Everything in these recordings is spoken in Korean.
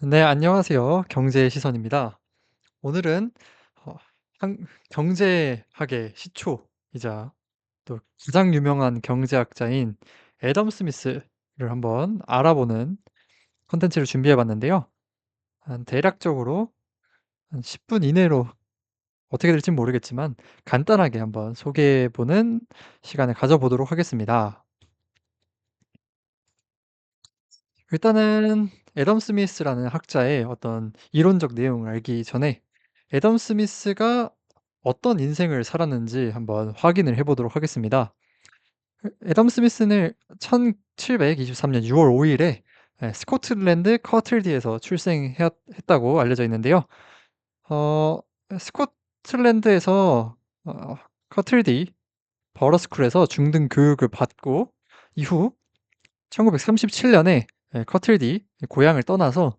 네, 안녕하세요. 경제의 시선입니다. 오늘은 어, 한 경제학의 시초이자 또 가장 유명한 경제학자인 애덤 스미스를 한번 알아보는 콘텐츠를 준비해 봤는데요. 한 대략적으로 한 10분 이내로 어떻게 될진 모르겠지만 간단하게 한번 소개해 보는 시간을 가져보도록 하겠습니다. 일단은 애덤 스미스라는 학자의 어떤 이론적 내용을 알기 전에 애덤 스미스가 어떤 인생을 살았는지 한번 확인을 해 보도록 하겠습니다. 애덤 스미스는 1723년 6월 5 일에 스코틀랜드 커틀디에서 했다고 알려져 있는데요. 어 스코틀랜드에서 커틀디 버러스쿨에서 중등 교육을 받고 이후 1937 년에 커틀디 고향을 떠나서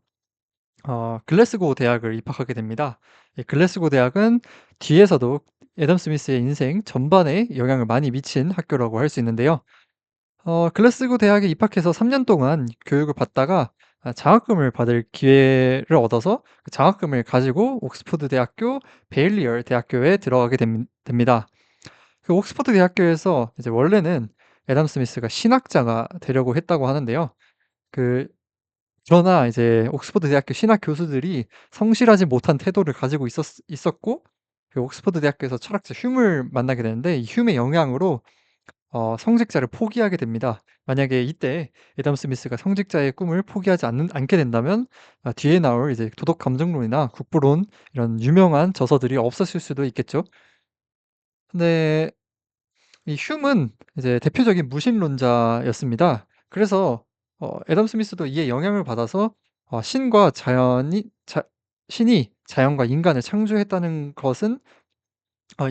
글래스고 대학을 입학하게 됩니다. 이 글래스고 대학은 뒤에서도 애덤 스미스의 인생 전반에 영향을 많이 미친 학교라고 할 수 있는데요. 글래스고 대학에 입학해서 3년 동안 교육을 받다가 장학금을 받을 기회를 얻어서 그 장학금을 가지고 옥스퍼드 대학교, 베일리얼 대학교에 들어가게 됩니다. 그 옥스퍼드 대학교에서 이제 원래는 애덤 스미스가 신학자가 되려고 했다고 하는데요. 그 그러나 이제 옥스퍼드 대학교 신학 교수들이 성실하지 못한 태도를 가지고 있었고 그 옥스퍼드 대학교에서 철학자 흉을 만나게 되는데 이 흉의 영향으로 성직자를 포기하게 됩니다. 만약에 이때 애덤 스미스가 성직자의 꿈을 포기하지 않게 된다면 뒤에 나올 이제 도덕 감정론이나 국부론 이런 유명한 저서들이 없었을 수도 있겠죠. 근데 이 흉은 이제 대표적인 무신론자였습니다. 그래서 애덤 스미스도 이에 영향을 받아서 신과 자연이 자 신이 자연과 인간을 창조했다는 것은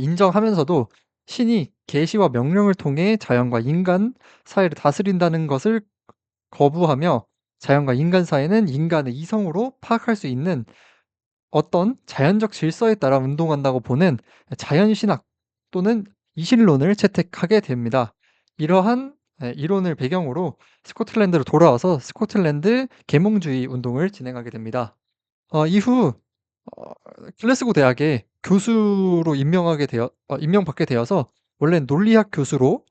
인정하면서도 신이 계시와 명령을 통해 자연과 인간 사이를 다스린다는 것을 거부하며 자연과 인간 사이는 인간의 이성으로 파악할 수 있는 어떤 자연적 질서에 따라 운동한다고 보는 자연신학 또는 이신론을 채택하게 됩니다. 이러한 이론을 배경으로 스코틀랜드로 돌아와서 스코틀랜드 계몽주의 운동을 진행하게 됩니다. 이후 어 글래스고 대학에 교수로 임명받게 되어서 원래는 논리학 교수로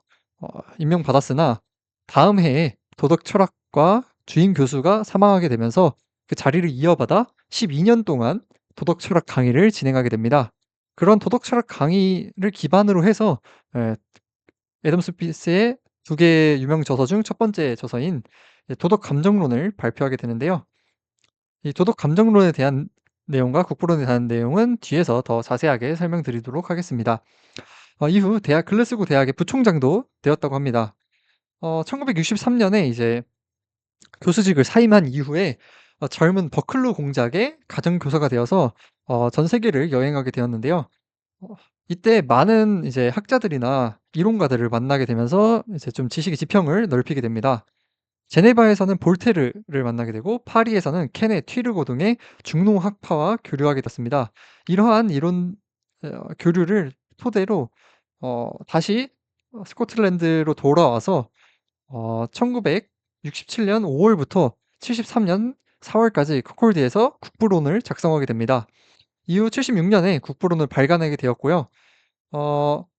임명받았으나 다음 해에 도덕 철학과 주임 교수가 사망하게 되면서 그 자리를 이어받아 12년 동안 도덕 철학 강의를 진행하게 됩니다. 그런 도덕 철학 강의를 기반으로 해서 예 애덤 스미스의 두 개의 유명 저서 중 첫 번째 저서인 이제 도덕 감정론을 발표하게 되는데요. 이 도덕 감정론에 대한 내용과 국부론에 대한 내용은 뒤에서 더 자세하게 설명드리도록 하겠습니다. 이후 글래스고 대학의 부총장도 되었다고 합니다. 1963 년에 이제 교수직을 사임한 이후에 젊은 버클로 공작의 가정 교사가 되어서 전 세계를 여행하게 되었는데요. 어 이때 많은 이제 학자들이나 이론가들을 만나게 되면서 이제 좀 지식의 지평을 넓히게 됩니다. 제네바에서는 볼테르를 만나게 되고 파리에서는 케네 튀르고 등의 중노 학파와 교류하게 됐습니다. 이러한 이론 교류를 토대로 다시 스코틀랜드로 돌아와서 1967년 5 월부터 73년 4 월까지 코콜드에서 국부론을 작성하게 됩니다. 이후 76 년에 국부론을 발간하게 되었고요.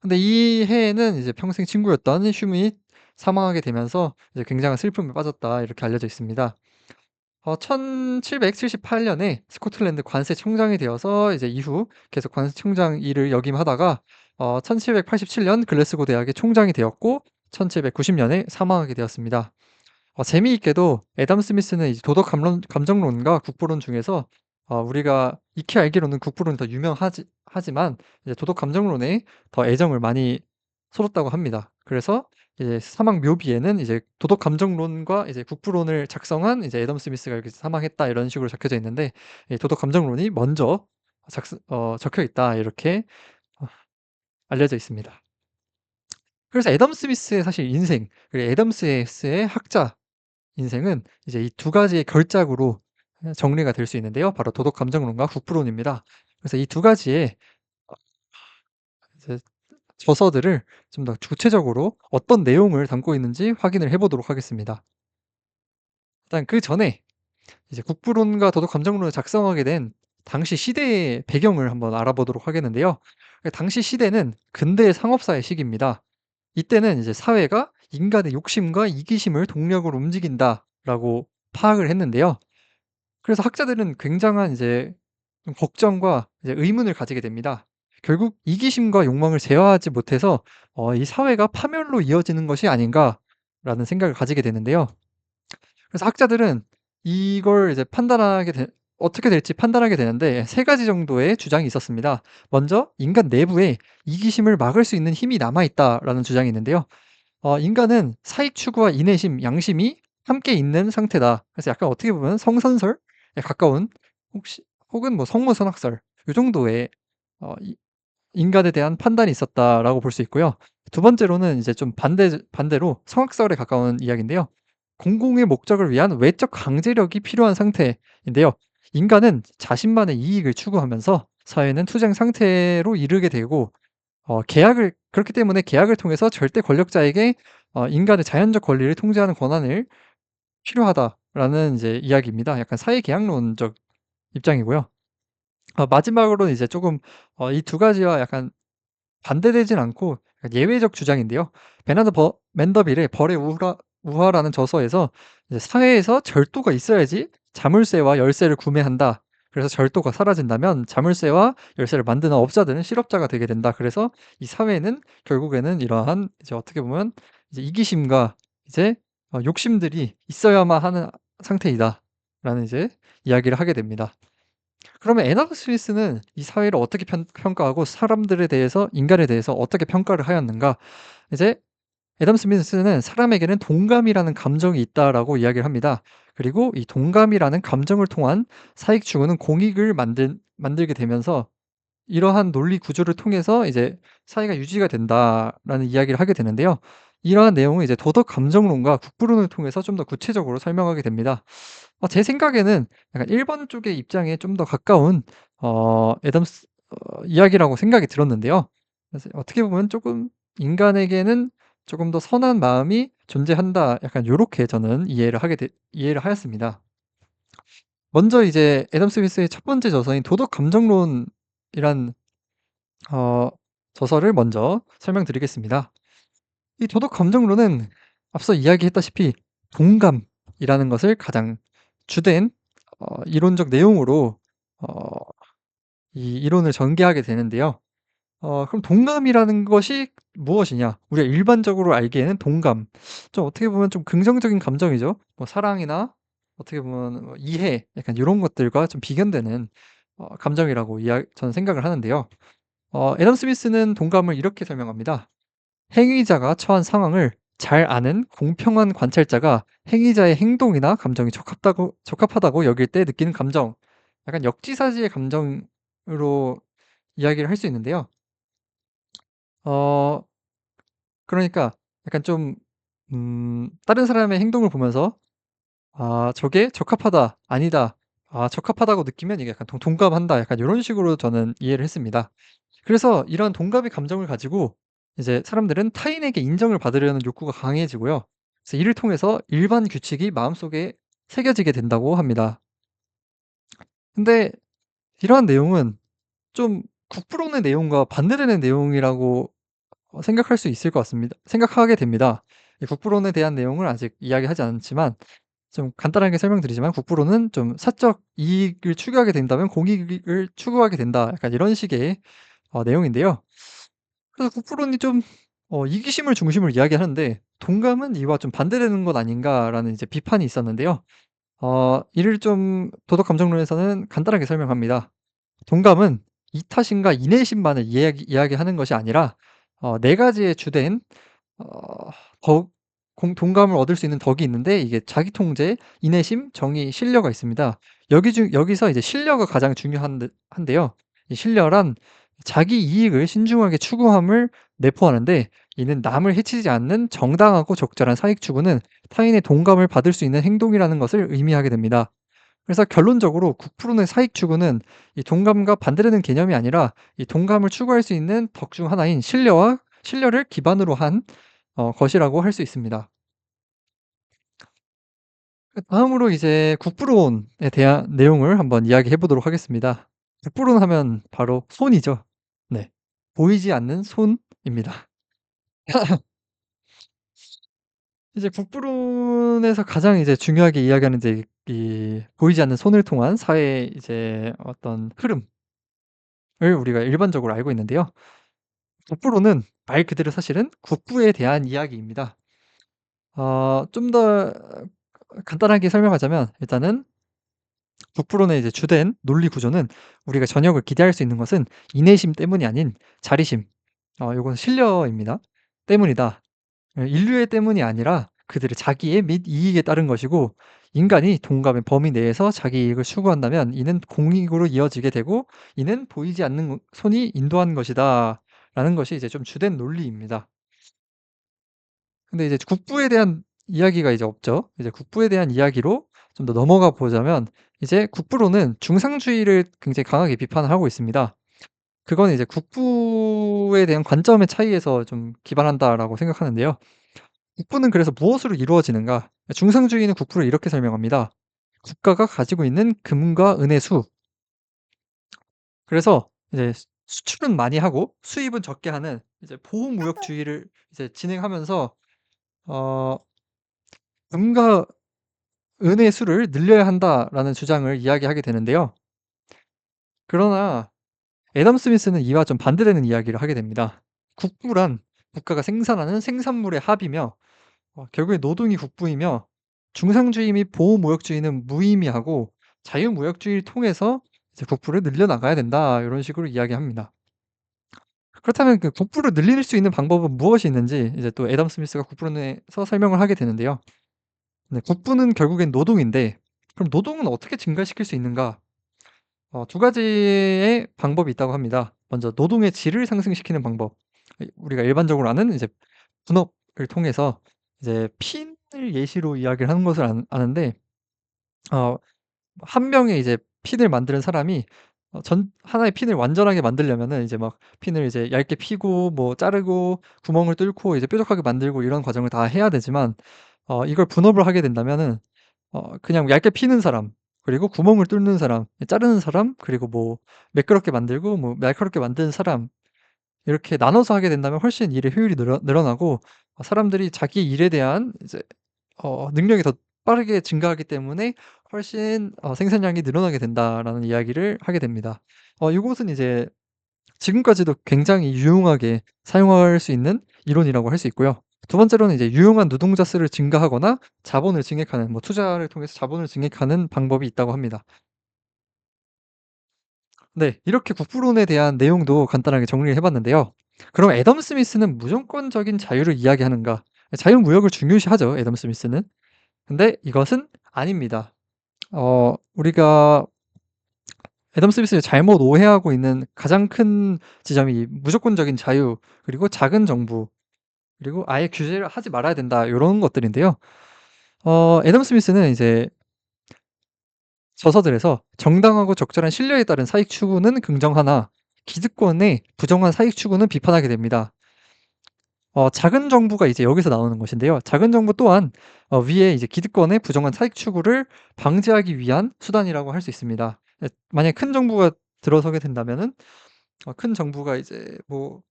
근데 이 해에는 이제 평생 친구였던 휴이 사망하게 되면서 이제 굉장한 슬픔에 빠졌다 이렇게 알려져 있습니다. 1778 년에 스코틀랜드 관세청장이 되어서 이제 이후 계속 관세청장 일을 역임하다가 1787년 글래스고 대학의 총장이 되었고 1790 년에 사망하게 되었습니다. 재미있게도 애덤 스미스는 이제 도덕 감정론과 국부론 중에서 우리가 익히 알기로는 국부론이 더 하지만 이제 도덕 감정론에 더 애정을 많이 쏟았다고 합니다. 그래서 이제 사망 묘비에는 이제 도덕 감정론과 이제 국부론을 작성한 이제 애덤 스미스가 이렇게 사망했다 이런 식으로 적혀져 있는데 이 도덕 감정론이 먼저 적혀 있다 이렇게 어 알려져 있습니다. 그래서 애덤 스미스의 사실 인생 그리고 애덤 스미스의 학자 인생은 이제 이 두 가지의 결작으로 정리가 될 수 있는데요. 바로 도덕 감정론과 국부론입니다. 그래서 이 두 가지의 어 이제 저서들을 좀 더 구체적으로 어떤 내용을 담고 있는지 확인을 해 보도록 하겠습니다. 일단 그전에 이제 국부론과 도덕 감정론을 작성하게 된 당시 시대의 배경을 한번 알아보도록 하겠는데요. 당시 시대는 근대 상업사의 시기입니다. 이때는 이제 사회가 인간의 욕심과 이기심을 동력으로 움직인다라고 파악을 했는데요. 그래서 학자들은 굉장한 이제 좀 걱정과 이제 의문을 가지게 됩니다. 결국 '이기심과 욕망을 제어하지 못해서 이 사회가 파멸로 이어지는 것이 아닌가.'라는 생각을 가지게 되는데요. 그래서 학자들은 이걸 이제 판단하게 되 어떻게 될지 판단하게 되는데 세 가지 정도의 주장이 있었습니다. 먼저 "인간 내부에 이기심을 막을 수 있는 힘이 남아 있다."라는 주장이 있는데요. "인간은 사익 추구와 인내심, 양심이 함께 있는 상태다." 그래서 약간 어떻게 보면 성선설에 가까운 혹시 혹은 뭐 성모선학설 요 정도의 이 '인간에 대한 판단이 있었다.'라고 볼 수 있고요. 두 번째로는 이제 좀 반대로 성악설에 가까운 이야기인데요. 공공의 목적을 위한 외적 강제력이 필요한 상태인데요. 인간은 자신만의 이익을 추구하면서 사회는 투쟁 상태로 이르게 되고 계약을 그렇기 때문에 계약을 통해서 절대 권력자에게 인간의 자연적 권리를 통제하는 권한을 필요하다라는 이제 이야기입니다. 약간 사회계약론적 입장이고요. 마지막으로는 이제 쪼금 이 두 가지와 약간 반대되진 않고 약간 예외적 주장인데요. 베나드 맨더빌의 벌의 우화라는 저서에서 이제 "사회에서 절도가 있어야지 자물쇠와 열쇠를 구매한다. 그래서 절도가 사라진다면 자물쇠와 열쇠를 만드는 업자들은 실업자가 되게 된다. 그래서 이 사회는 결국에는 이러한 이제 어떻게 보면 이제 이기심과 이제 욕심들이 있어야만 하는 상태이다."라는 이제 이야기를 하게 됩니다. 그러면 애덤 스미스는 이 사회를 어떻게 평가하고 사람들에 대해서 인간에 대해서 어떻게 평가를 하였는가? 이제 애덤 스미스는 "사람에게는 동감이라는 감정이 있다."라고 이야기를 합니다. 그리고 이 동감이라는 감정을 통한 사익 추구는 공익을 만들게 되면서 이러한 논리 구조를 통해서 이제 "사회가 유지가 된다."라는 이야기를 하게 되는데요. 이러한 내용은 이제 도덕 감정론과 국부론을 통해서 좀 더 구체적으로 설명하게 됩니다. 제 생각에는 약간 1번 쪽의 입장에 좀 더 가까운 애덤스 이야기라고 생각이 들었는데요. 그래서 어떻게 보면 쪼금 '인간에게는 조금 더 선한 마음이 존재한다.' 약간 요렇게 저는 이해를 하였습니다. 먼저 이제 애덤 스미스의 첫 번째 저서인 도덕 감정론이란 어 저서를 먼저 설명드리겠습니다. 이 도덕 감정론은 앞서 이야기했다시피 동감이라는 것을 가장 주된 이론적 내용으로 어 이 이론을 전개하게 되는데요. 그럼 동감이라는 것이 무엇이냐? 우리가 일반적으로 알기에는 동감 좀 어떻게 보면 좀 긍정적인 감정이죠. 뭐 사랑이나 어떻게 보면 이해 약간 요런 것들과 좀 비견되는 감정이라고 저는 생각을 하는데요. 애덤 스미스는 동감을 이렇게 설명합니다. 행위자가 처한 상황을 잘 아는 공평한 관찰자가 행위자의 행동이나 감정이 적합하다고 여길 때 느끼는 감정. 약간 역지사지의 감정으로 이야기를 할 수 있는데요. 어 그러니까 약간 좀 다른 사람의 행동을 보면서 '아 저게 적합하다. 아니다. 아 적합하다고 느끼면 이게 약간 동감한다.' 약간 요런 식으로 저는 이해를 했습니다. 그래서 이런 동감의 감정을 가지고 이제 사람들은 타인에게 인정을 받으려는 욕구가 강해지고요. 그래서 이를 통해서 일반 규칙이 마음속에 새겨지게 된다고 합니다. 근데 이러한 내용은 좀 국부론의 내용과 반대되는 내용이라고 생각할 수 있을 것 같습니다. 생각하게 됩니다. 이 국부론에 대한 내용을 아직 이야기하지 않았지만 좀 간단하게 설명드리지만 국부론은 좀 "사적 이익을 추구하게 된다면 공익을 추구하게 된다." 약간 이런 식의 내용인데요. 그래서 국부론이 좀 이기심을 중심으로 이야기하는데 '동감은 이와 좀 반대되는 것 아닌가.'라는 이제 비판이 있었는데요. 이를 좀 도덕 감정론에서는 간단하게 설명합니다. 동감은 이타심과 인내심만을 이야기하는 것이 아니라 네 가지의 주된 어 덕 동감을 얻을 수 있는 덕이 있는데 이게 자기 통제, 인내심, 정의, 신뢰가 있습니다. 여기서 이제 신뢰가 가장 한데요. 이 신뢰란 자기 이익을 신중하게 추구함을 내포하는데 이는 남을 해치지 않는 정당하고 적절한 사익 추구는 타인의 동감을 받을 수 있는 행동이라는 것을 의미하게 됩니다. 그래서 결론적으로 국부론의 사익 추구는 이 동감과 반대되는 개념이 아니라 이 동감을 추구할 수 있는 덕 중 하나인 신뢰를 기반으로 한 것이라고 할 수 있습니다. 다음으로 이제 국부론에 대한 내용을 한번 이야기해 보도록 하겠습니다. 국부론 하면 바로 손이죠. 네. 보이지 않는 손입니다. 이제 국부론에서 가장 이제 중요하게 이야기하는 이제 이 보이지 않는 손을 통한 사회의 이제 어떤 흐름을 우리가 일반적으로 알고 있는데요. 국부론은 말 그대로 사실은 국부에 대한 이야기입니다. 좀 더 간단하게 설명하자면 일단은 북부론의 이제 주된 논리 구조는 우리가 저녁을 기대할 수 있는 것은 인내심 때문이 아닌 자리심, 요건 신뢰입니다. 때문이다. 인류의 때문이 아니라 그들의 자기의 및 이익에 따른 것이고 인간이 동감의 범위 내에서 자기 이익을 추구한다면 이는 공익으로 이어지게 되고 이는 보이지 않는 손이 인도한 것이다라는 것이 이제 좀 주된 논리입니다. 근데 이제 국부에 대한 이야기가 이제 없죠. 이제 국부에 대한 이야기로 좀 더 넘어가 보자면 이제 국부로는 중상주의를 굉장히 강하게 비판을 하고 있습니다. 그건 이제 국부에 대한 관점의 차이에서 좀 기반한다라고 생각하는데요. 국부는 그래서 무엇으로 이루어지는가? 중상주의는 국부를 이렇게 설명합니다. 국가가 가지고 있는 금과 은의 수. 그래서 이제 수출은 많이 하고 수입은 적게 하는 이제 보호무역주의를 이제 진행하면서 어 금과 은의 수를 늘려야 한다라는 주장을 이야기하게 되는데요. 그러나 애덤 스미스는 이와 좀 반대되는 이야기를 하게 됩니다. 국부란 국가가 생산하는 생산물의 합이며 결국에 노동이 국부이며 중상주의 및 보호무역주의는 무의미하고 자유무역주의를 통해서 이제 국부를 늘려나가야 된다. 이런 식으로 이야기합니다. 그렇다면 그 국부를 늘릴 수 있는 방법은 무엇이 있는지 이제 또 애덤 스미스가 국부론에서 설명을 하게 되는데요. 네, 국부는 결국엔 노동인데 그럼 노동은 어떻게 증가시킬 수 있는가? 두 가지의 방법이 있다고 합니다. 먼저 노동의 질을 상승시키는 방법. 우리가 일반적으로 아는 이제 분업을 통해서 이제 핀을 예시로 이야기를 하는 것을 아는데 어 한 명의 이제 핀을 만드는 사람이 전 하나의 핀을 완전하게 만들려면은 이제 막 핀을 이제 얇게 피고 뭐 자르고 구멍을 뚫고 이제 뾰족하게 만들고 이런 과정을 다 해야 되지만 이걸 분업을 하게 된다면은 그냥 얇게 피는 사람 그리고 구멍을 뚫는 사람, 자르는 사람 그리고 뭐 매끄럽게 만들고 뭐 날카롭게 만드는 사람 이렇게 나눠서 하게 된다면 훨씬 일의 효율이 늘어나고 사람들이 자기 일에 대한 이제 능력이 더 빠르게 증가하기 때문에 훨씬 생산량이 늘어나게 된다라는 이야기를 하게 됩니다. 이것은 이제 지금까지도 굉장히 유용하게 사용할 수 있는 이론이라고 할 수 있고요. 두 번째로는 이제 유용한 노동자 수를 증가하거나 자본을 증액하는 뭐 투자를 통해서 자본을 증액하는 방법이 있다고 합니다. 네. 이렇게 국부론에 대한 내용도 간단하게 정리를 해 봤는데요. 그럼 애덤 스미스는 무조건적인 자유를 이야기하는가? 자유무역을 중요시하죠, 애덤 스미스는. 근데 이것은 아닙니다. 우리가 애덤 스미스를 잘못 오해하고 있는 가장 큰 지점이 무조건적인 자유 그리고 작은 정부 그리고 아예 규제를 하지 말아야 된다 요런 것들인데요. 애덤 스미스는 이제 저서들에서 정당하고 적절한 신뢰에 따른 사익 추구는 긍정하나 기득권의 부정한 사익 추구는 비판하게 됩니다. 작은 정부가 이제 여기서 나오는 것인데요. 작은 정부 또한 위에 이제 기득권의 부정한 사익 추구를 방지하기 위한 수단이라고 할 수 있습니다. 만약에 큰 정부가 들어서게 된다면은 큰 정부가 이제 뭐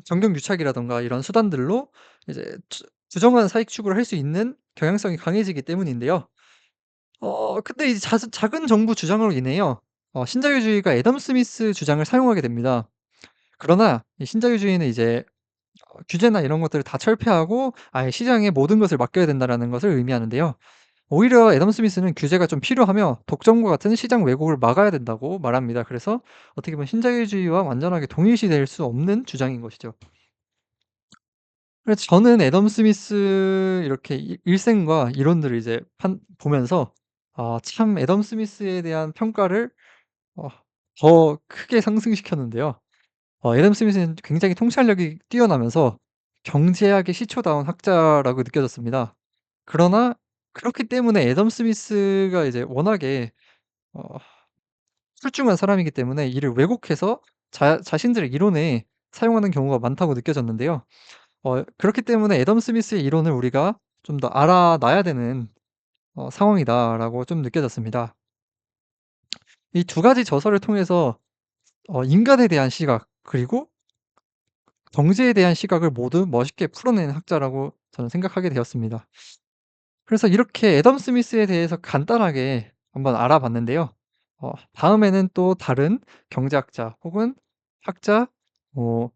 정경유착이라든가 이런 수단들로 이제 부정한 사익 추구를 할 수 있는 경향성이 강해지기 때문인데요. 근데 이제 작은 정부 주장으로 인해요. 신자유주의가 애덤 스미스 주장을 사용하게 됩니다. 그러나 이 신자유주의는 이제 규제나 이런 것들을 다 철폐하고 아예 시장에 모든 것을 맡겨야 된다라는 것을 의미하는데요. 오히려 애덤 스미스는 규제가 좀 필요하며 독점과 같은 시장 왜곡을 막아야 된다고 말합니다. 그래서 어떻게 보면 신자유주의와 완전하게 동일시될 수 없는 주장인 것이죠. 그래서 저는 애덤 스미스 이렇게 일생과 이론들을 이제 보면서 참 애덤 스미스에 대한 평가를 어 더 크게 상승시켰는데요. 애덤 스미스는 굉장히 통찰력이 뛰어나면서 경제학의 시초다운 학자라고 느껴졌습니다. 그러나 그렇기 때문에 애덤 스미스가 이제 워낙에 어 출중한 사람이기 때문에 이를 왜곡해서 자신들의 이론에 사용하는 경우가 많다고 느껴졌는데요. 그렇기 때문에 애덤 스미스의 이론을 우리가 좀 더 알아놔야 되는 상황이다라고 좀 느껴졌습니다. 이 두 가지 저서를 통해서 인간에 대한 시각 그리고 정제에 대한 시각을 모두 멋있게 풀어낸 학자라고 저는 생각하게 되었습니다. 그래서 이렇게 애덤 스미스에 대해서 간단하게 한번 알아봤는데요. 다음에는 또 다른 경제학자 혹은 학자 뭐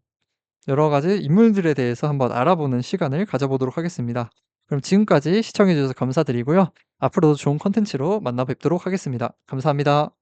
여러 가지 인물들에 대해서 한번 알아보는 시간을 가져보도록 하겠습니다. 그럼 지금까지 시청해 주셔서 감사드리고요. 앞으로도 좋은 콘텐츠로 만나 뵙도록 하겠습니다. 감사합니다.